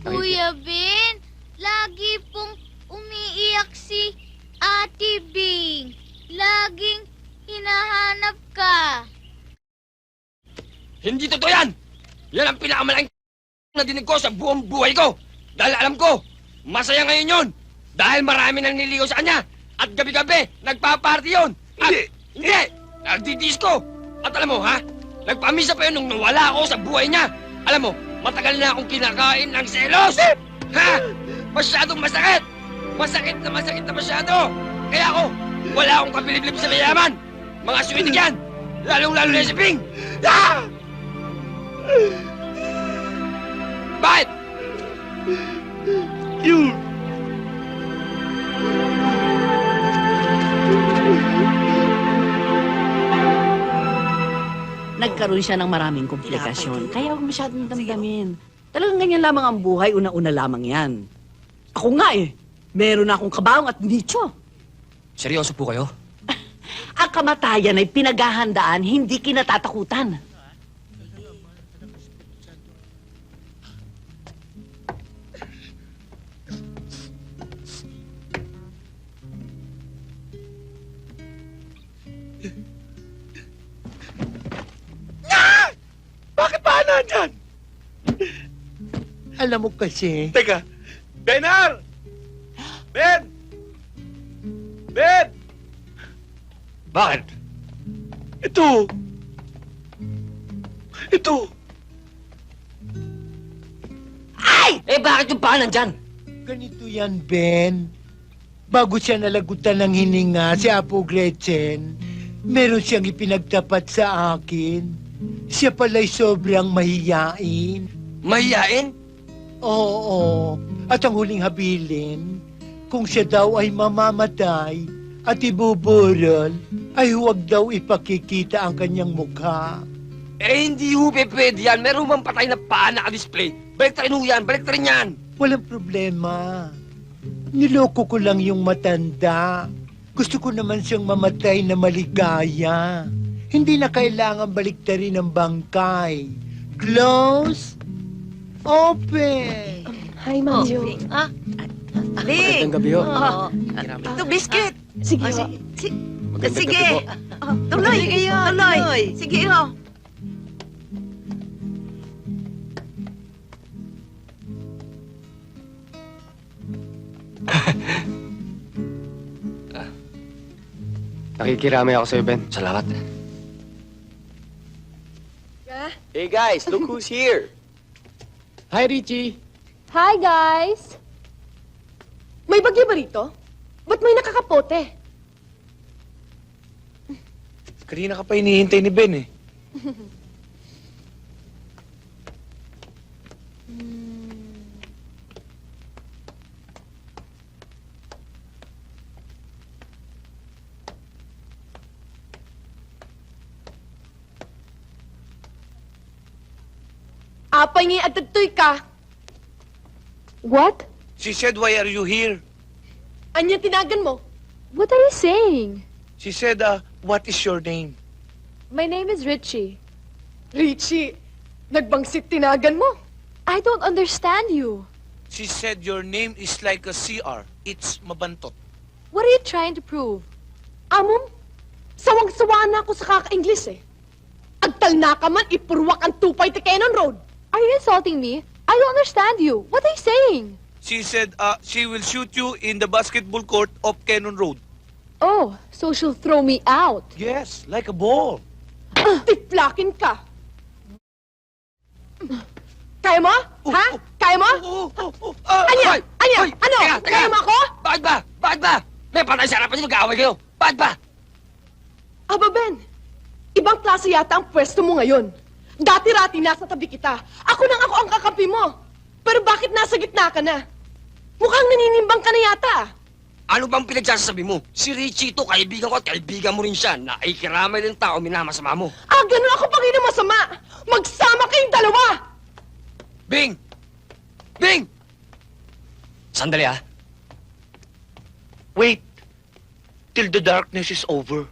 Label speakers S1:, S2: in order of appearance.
S1: Kuya Ben, lagi pong umiiyak si Ate Bing. Laging hinahanap ka.
S2: Hindi totoo yan! Yan ang pinakamalaking na dinig ko sa buong buhay ko. Dahil alam ko, masaya ngayon yun. Dahil marami nang niligaw sa kanya. At gabi-gabi, nagpa-party yun. Hindi! Nagdi-disco. At alam mo, ha? Nagpamisa pa yun nung nawala ako sa buhay niya. Alam mo, matagal na akong kinakain ng selos. Ha? Masyadong masakit. Masakit na masyado. Kaya ako, wala akong kabilib-lib sa mayaman. Mga switig yan. Lalong-lalo na si Ping. Ah! Bakit?
S3: Yun!
S4: Nagkaroon siya ng maraming komplikasyon. Kaya huwag masyadong damdamin. Talagang ganyan lamang ang buhay, una-una lamang yan. Ako nga meron na akong kabaong at nicho.
S2: Seryoso po kayo?
S4: Ang kamatayan ay pinaghahandaan, hindi kinatatakutan.
S3: Bakit ba nandyan? Alam mo kasi... Teka, Benar! Ben! Ben!
S2: Bakit?
S3: Ito!
S2: Ay! Bakit yung paa nandyan?
S3: Ganito yan, Ben. Bago siya nalagutan ng hininga si Apo Gretchen, meron siyang ipinagtapat sa akin. Siya pala'y sobrang mahiyain.
S2: Mahiyain?
S3: Oo. At ang huling habilin, kung siya daw ay mamamatay at ibuburol, ay huwag daw ipakikita ang kanyang mukha.
S2: Hindi ho pwede yan. Meron bang patay na paa naka-display? Baliktarin ho yan, baliktarin yan.
S3: Walang problema. Niloko ko lang yung matanda. Gusto ko naman siyang mamatay na maligaya. Hindi na kailangan baliktarin ang bangkay. Close, open.
S5: Hi, Manjo.
S2: Magandang gabi ho.
S6: Ito, biscuit.
S5: Sige,
S2: Magandang
S6: Sige.
S2: gabi po.
S6: Tuloy. Tuloy. Sige, ho.
S2: Nakikiramay ako sa'yo, Ben. Salamat. Hey guys, look who's here. Hi, Richie.
S5: Hi, guys! May bagyo ba rito? Ba't may nakakapote?
S3: Kanina ka pa hinihintay ni Ben eh.
S5: Apay ngayon at tagtoy ka. What?
S3: She said, why are you here?
S5: Anya tinagan mo? What are you saying?
S3: She said, what is your name?
S5: My name is Richie. Richie? Nagbangsit tinagan mo? I don't understand you.
S3: She said your name is like a CR. It's mabantot.
S5: What are you trying to prove? Amom, sawang-sawa na ako sa kaka-Ingles eh. Agtal na ka man, ipurwak ang tupay te Cannon Road. Are you insulting me? I don't understand you. What are you saying?
S3: She said, she will shoot you in the basketball court of Cannon Road.
S5: Oh, so she'll throw me out.
S3: Yes, like a ball.
S5: Tiplakin ka. Kaya mo? Ha? Kaya mo? Anya? Anya? Ano? Kaya mo ako?
S2: Bakit ba? Bakit ba? May patay sa harapan niyo, mag-aaway kayo. Bakit ba?
S5: Aba, Ben. Ibang klase yata ang pwesto mo ngayon. Dati-rati nasa tabi kita. Ako ang kakampi mo. Pero bakit nasa gitna ka na? Mukhang naninimbang ka na yata.
S2: Ano bang pinagsasabi mo? Si Richie ito, kaibigan ko at kaibigan mo rin siya. Naikiramay ng tao, minamasama mo.
S5: Ganun ako pang masama. Magsama kayong dalawa.
S2: Bing! Bing! Sandali,
S3: Wait till the darkness is over.